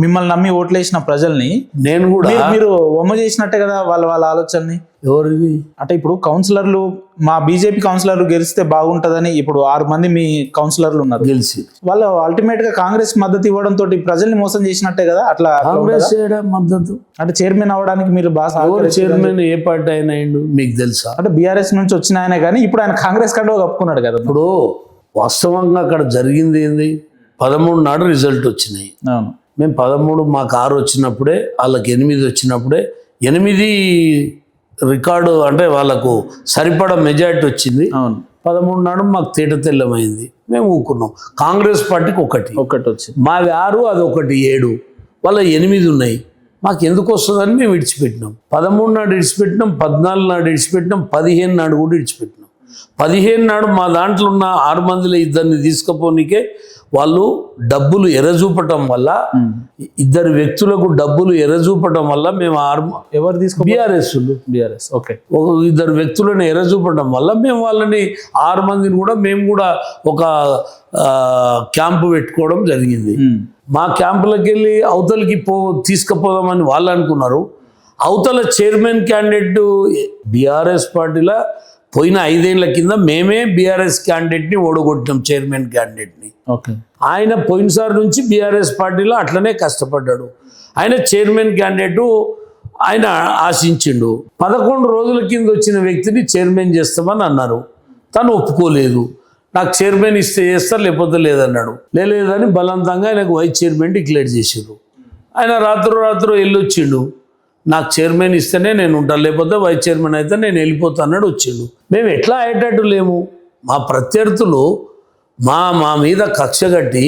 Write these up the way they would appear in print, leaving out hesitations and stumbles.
మిమ్మల్ని నమ్మి ఓట్లేసిన ప్రజల్ని నేను కూడా మీరు ఒమ్మ చేసినట్టే కదా వాళ్ళ ఆలోచనని. ఎవరిది అంటే ఇప్పుడు కౌన్సిలర్లు మా బీజేపీ కౌన్సిలర్లు గెలిస్తే బాగుంటదని ఇప్పుడు 6 మంది మీ కౌన్సిలర్లు ఉన్నారు, గెలిచి వాళ్ళు అల్టిమేట్ గా కాంగ్రెస్ మద్దతు ఇవ్వడం తోటి ప్రజల్ని మోసం చేసినట్టే కదా. అట్లా కాంగ్రెస్ మద్దతు అంటే చైర్మన్ అవ్వడానికి మీరు బాగా చైర్మన్ ఏ పార్టీ అయినా మీకు తెలుసా? అంటే బీఆర్ఎస్ నుంచి వచ్చిన ఆయన కానీ ఇప్పుడు ఆయన కాంగ్రెస్ కంటే కప్పుకున్నాడు కదా. ఇప్పుడు వాస్తవంగా అక్కడ జరిగింది ఏంది, 13 నాడు రిజల్ట్ వచ్చినాయి. అవును, మేము 13 మాకు 6 వచ్చినప్పుడే వాళ్ళకి 8 వచ్చినప్పుడే 8 రికార్డు అంటే వాళ్ళకు సరిపడా మెజారిటీ వచ్చింది. అవును, 13 నాడు మాకు తెల్లమైంది, మేము ఊకున్నాం. కాంగ్రెస్ పార్టీకి ఒకటి వచ్చింది, మావి 6 అది 7 వాళ్ళ 8 ఉన్నాయి. మాకు ఎందుకు వస్తుందని మేము విడిచిపెట్టినాం. 13 నాడు విడిచిపెట్టినాం, 14 నాడు విడిచిపెట్టినాం, 15 నాడు కూడా విడిచిపెట్టినాం. 15 నాడు మా దాంట్లో ఉన్న 6 మందిలో 2 తీసుకుపోనికే వాళ్ళు డబ్బులు ఎర్రజూపటం వల్ల, 2 వ్యక్తులకు డబ్బులు ఎర్రజూపటం వల్ల మేము ఎవరు తీసుకో బీఆర్ఎస్ ఓకే 2 వ్యక్తులను ఎర్రజూపటం వల్ల మేము వాళ్ళని 6 మందిని కూడా మేము కూడా ఒక క్యాంపు పెట్టుకోవడం జరిగింది. మా క్యాంపులకు వెళ్ళి అవతలకి తీసుకుపోదామని వాళ్ళు అనుకున్నారు. అవతల చైర్మన్ క్యాండిడేట్ బీఆర్ఎస్ పార్టీలో పోయిన 5 ఏళ్ల కింద మేమే బీఆర్ఎస్ క్యాండిడేట్ని ఓడగొట్టినాం, చైర్మన్ క్యాండిడేట్ని. ఓకే, ఆయన పోయినసారి నుంచి బీఆర్ఎస్ పార్టీలో అట్లనే కష్టపడ్డాడు. ఆయన చైర్మన్ క్యాండిడేట్ ఆయన ఆశించిండు. 11 రోజుల కింద వచ్చిన వ్యక్తిని చైర్మన్ చేస్తామని అన్నారు. తను ఒప్పుకోలేదు. నాకు చైర్మన్ ఇస్తే చేస్తారు లేకపోతే లేదన్నాడు. లేదని బలవంతంగా ఆయనకు వైస్ చైర్మన్ డిక్లేర్ చేసారు. ఆయన రాత్రి వెళ్ళొచ్చిండు. నాకు చైర్మన్ ఇస్తేనే నేను ఉంటాను, లేకపోతే వైస్ చైర్మన్ అయితే నేను వెళ్ళిపోతాను అన్నాడు. వచ్చిండు. మేము ఎట్లా అయ్యేటట్టు లేము. మా ప్రత్యర్థులు మా మీద కక్ష కట్టి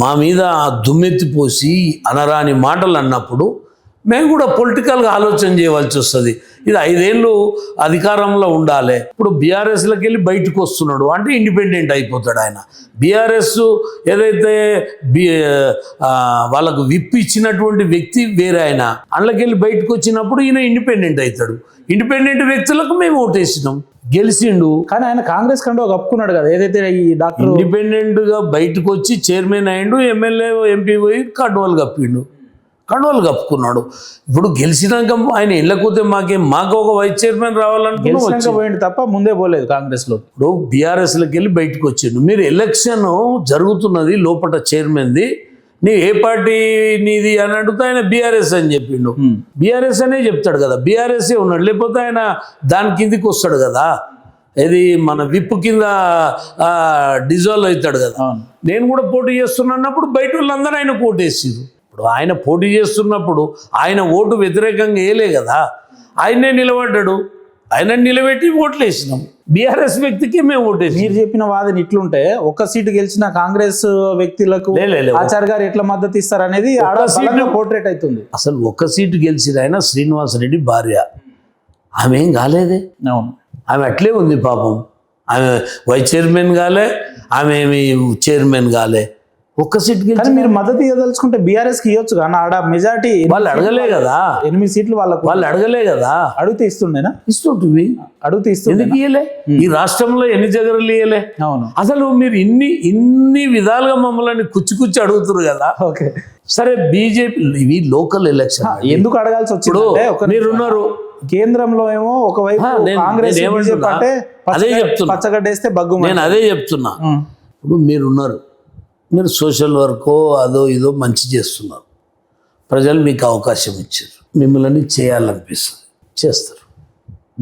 మా మీద దుమ్మెత్తిపోసి అనరాని మాటలు అన్నప్పుడు మేము కూడా పొలిటికల్గా ఆలోచన చేయవలసి వస్తుంది. ఇది 5 ఏళ్ళు అధికారంలో ఉండాలి. ఇప్పుడు బీఆర్ఎస్లోకి వెళ్ళి బయటకు వస్తున్నాడు అంటే ఇండిపెండెంట్ అయిపోతాడు ఆయన. బీఆర్ఎస్ ఏదైతే వాళ్ళకు విప్ ఇచ్చినటువంటి వ్యక్తి వేరే, ఆయన అందులోకి వెళ్ళి బయటకు వచ్చినప్పుడు ఈయన ఇండిపెండెంట్ అవుతాడు. ఇండిపెండెంట్ వ్యక్తులకు మేము ఓటేసినాం, గెలిచిండు. కానీ ఆయన కాంగ్రెస్ కంటే కప్పుకున్నాడు కదా. ఏదైతే ఈ డాక్టర్ ఇండిపెండెంట్గా బయటకు వచ్చి చైర్మన్ అయ్యిండు, ఎమ్మెల్యే ఎంపీ పోయి కండువాలు కప్పుకున్నాడు. ఇప్పుడు గెలిచినాక ఆయన వెళ్ళకపోతే మాకు ఒక వైస్ చైర్మన్ రావాలనుకున్నాడు తప్ప ముందే పోలేదు కాంగ్రెస్ లో. ఇప్పుడు బీఆర్ఎస్లోకి వెళ్ళి బయటకు వచ్చిండు. మీరు ఎలక్షన్ జరుగుతున్నది లోపల చైర్మన్ది, నీ ఏ పార్టీ నీది అని అడిగితే ఆయన బీఆర్ఎస్ అని చెప్పిండు. బీఆర్ఎస్ అనే చెప్తాడు కదా, బీఆర్ఎస్ఏ ఉన్నాడు, లేకపోతే ఆయన దాని కిందికి వస్తాడు కదా. ఇది మన విప్పు కింద డిజాల్వ్ అవుతాడు కదా. నేను కూడా పోటీ చేస్తున్నప్పుడు బయట వాళ్ళందరూ ఆయన ఓటేసారు. ఇప్పుడు ఆయన పోటీ చేస్తున్నప్పుడు ఆయన ఓటు వ్యతిరేకంగా వేయలే కదా, ఆయనే నిలబడ్డాడు. ఆయన నిలబెట్టి ఓట్లు వేసినాం. బీఆర్ఎస్ వ్యక్తికి మేము ఓటేసి. మీరు చెప్పిన వాదన ఇట్లుంటే 1 సీటు గెలిచిన కాంగ్రెస్ వ్యక్తులకు ఆచార్య గారు ఎట్లా మద్దతు ఇస్తారు అనేది పోర్ట్రేట్ అవుతుంది. అసలు 1 సీటు గెలిచిన ఆయన శ్రీనివాసరెడ్డి భార్య, ఆమె ఏం కాలేదే. అవును, ఆమె అట్లే ఉంది పాపం. ఆమె వైస్ చైర్మన్ కాలే, ఆమె ఏమి చైర్మన్ కాలే. 1 సీట్ గెలిచి మీరు మద్దతు ఇవ్వదలుచుకుంటే బీఆర్ఎస్ కి ఇవ్వచ్చు కానీ ఆడ మెజార్టీ వాళ్ళు అడగలే కదా. 8 సీట్లు వాళ్ళు అడగలే కదా. అడిగితే ఇస్తుండేనా? ఇస్తుంటుంది. అడిగితే ఇస్తుంది. ఎందుకు ఇయ్యలే? ఈ రాష్ట్రంలో ఎన్ని జగన్లు ఇయ్యలే? అవును, అసలు మీరు ఇన్ని విధాలుగా మమ్మల్ని కుచ్చి అడుగుతున్నారు కదా. ఓకే సరే, బీజేపీ ఇవి లోకల్ ఎలక్షన్ ఎందుకు అడగాల్సి వచ్చింది? మీరున్నారు కేంద్రంలో ఏమో ఒకవైపు కాంగ్రెస్ అంటే అదే చెప్తున్నా, పచ్చగడ్డేస్తే బగ్గు. నేను అదే చెప్తున్నా. ఇప్పుడు మీరున్నారు, మీరు సోషల్ వర్కో అదో ఇదో మంచి చేస్తున్నారు. ప్రజలు మీకు అవకాశం ఇచ్చారు, మిమ్మల్ని చేయాలనిపిస్తుంది, చేస్తారు.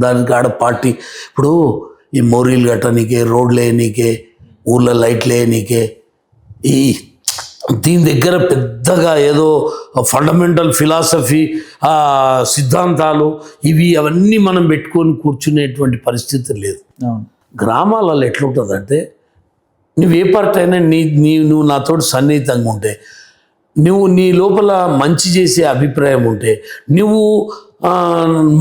దానికి ఆడ పార్టీ ఇప్పుడు ఈ మోరీలు కట్టనీకే, రోడ్లు వేయనీకే, ఊళ్ళో లైట్లు వేయనీకే, ఈ దీని దగ్గర పెద్దగా ఏదో ఫండమెంటల్ ఫిలాసఫీ సిద్ధాంతాలు అవన్నీ మనం పెట్టుకొని కూర్చునేటువంటి పరిస్థితి లేదు. గ్రామాలలో ఎట్లుంటుందంటే, నువ్వు ఏ పార్టీ అయినా నువ్వు నాతో సన్నిహితంగా ఉంటే, నువ్వు నీ లోపల మంచి చేసే అభిప్రాయం ఉంటే, నువ్వు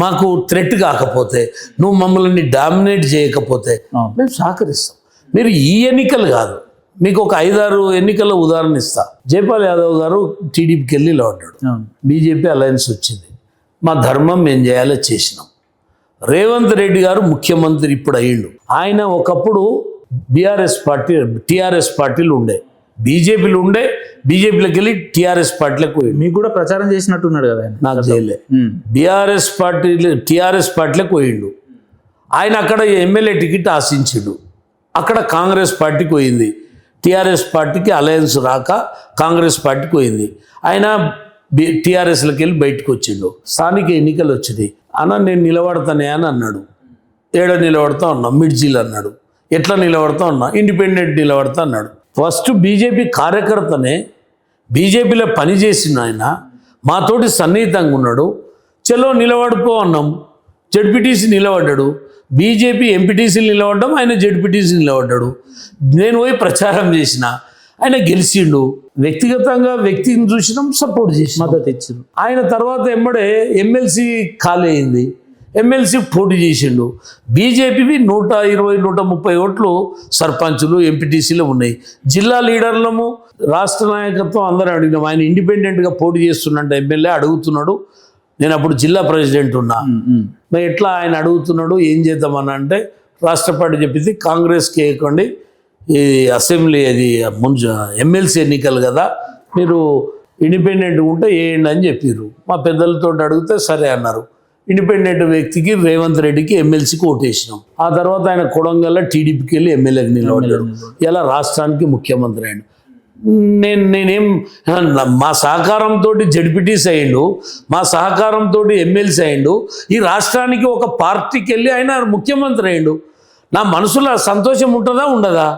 మాకు థ్రెట్ కాకపోతే, నువ్వు మమ్మల్ని డామినేట్ చేయకపోతే మేము సహకరిస్తాం. మీరు ఈ ఎన్నికలు కాదు, మీకు ఒక 5-6 ఎన్నికల ఉదాహరణ ఇస్తా. జైపాల్ యాదవ్ గారు టీడీపీకి వెళ్ళి ఇలా ఉంటాడు, బీజేపీ అలయన్స్ వచ్చింది, మా ధర్మం మేము చేయాలో చేసినాం. రేవంత్ రెడ్డి గారు ముఖ్యమంత్రి ఇప్పుడు అయ్యిండు. ఆయన ఒకప్పుడు టీఆర్ఎస్ పార్టీలు ఉండే, బీజేపీలు ఉండే, బీజేపీలోకి వెళ్ళి టీఆర్ఎస్ పార్టీలోకి పోయిండు. మీకు కూడా ప్రచారం చేసినట్టున్నాడు కదా ఆయన. నాకు చేయలే. టీఆర్ఎస్ పార్టీలోకి పోయిండు. ఆయన అక్కడ ఎమ్మెల్యే టికెట్ ఆశించిండు. అక్కడ కాంగ్రెస్ పార్టీకి పోయింది. టీఆర్ఎస్ పార్టీకి అలయన్స్ రాక కాంగ్రెస్ పార్టీకి పోయింది. ఆయన టీఆర్ఎస్లోకి వెళ్ళి బయటకు వచ్చిండు. స్థానిక ఎన్నికలు వచ్చినాయి. అన్న నేను నిలబడతానే అని అన్నాడు. ఏడ నిలబడతా ఉన్నా, మిడ్జిల్ అన్నాడు. ఎట్లా నిలబడతా ఉన్నా, ఇండిపెండెంట్ నిలబడతా అన్నాడు. ఫస్ట్ బీజేపీ కార్యకర్తనే, బీజేపీలో పనిచేసిన ఆయన మాతోటి సన్నిహితంగా ఉన్నాడు. చలో నిలబడిపో అన్నాం. జడ్పీటీసీ నిలబడ్డాడు. బీజేపీ ఎంపీటీసీలు నిలబడ్డాం, ఆయన జడ్పీటీసీ నిలబడ్డాడు. నేను పోయి ప్రచారం చేసిన, ఆయన గెలిచిండు. వ్యక్తిగతంగా వ్యక్తిని చూసినాం, సపోర్ట్ చేసి మద్దతు ఇచ్చారు. ఆయన తర్వాత ఎమ్మడే ఎమ్మెల్సీ ఖాళీ అయింది. ఎమ్మెల్సీ పోటీ చేసిండు. బీజేపీవి 120-130 ఓట్లు సర్పంచులు ఎంపీటీసీలు ఉన్నాయి. జిల్లా లీడర్లము రాష్ట్ర నాయకత్వం అందరూ అడిగినాం. ఆయన ఇండిపెండెంట్గా పోటీ చేస్తున్నట్టు ఎమ్మెల్యే అడుగుతున్నాడు. నేను అప్పుడు జిల్లా ప్రెసిడెంట్ ఉన్నా. మరి ఎట్లా ఆయన అడుగుతున్నాడు, ఏం చేద్దామని అంటే రాష్ట్ర పార్టీ చెప్పింది కాంగ్రెస్కి వేయకండి, ఈ అసెంబ్లీ అది ఎమ్మెల్సీ ఎన్నికలు కదా, మీరు ఇండిపెండెంట్ ఉంటే వేయండి అని చెప్పారు. మా పెద్దలతో అడిగితే సరే అన్నారు. ఇండిపెండెంట్ వ్యక్తికి రేవంత్ రెడ్డికి ఎమ్మెల్సీకి ఓటేసినాం. ఆ తర్వాత ఆయన కొడంగల్ టీడీపీకి వెళ్ళి ఎమ్మెల్యేకి నిలబడ్డాడు. ఇలా రాష్ట్రానికి ముఖ్యమంత్రి అయ్యాడు. నేనేం మా సహకారంతో జడ్పీటీసీ అయ్యిండు, మా సహకారంతో ఎమ్మెల్సీ అయ్యిండు. ఈ రాష్ట్రానికి ఒక పార్టీకి వెళ్ళి ఆయన ముఖ్యమంత్రి అయ్యిండు. నా మనసులో సంతోషం ఉంటుందా ఉండదా?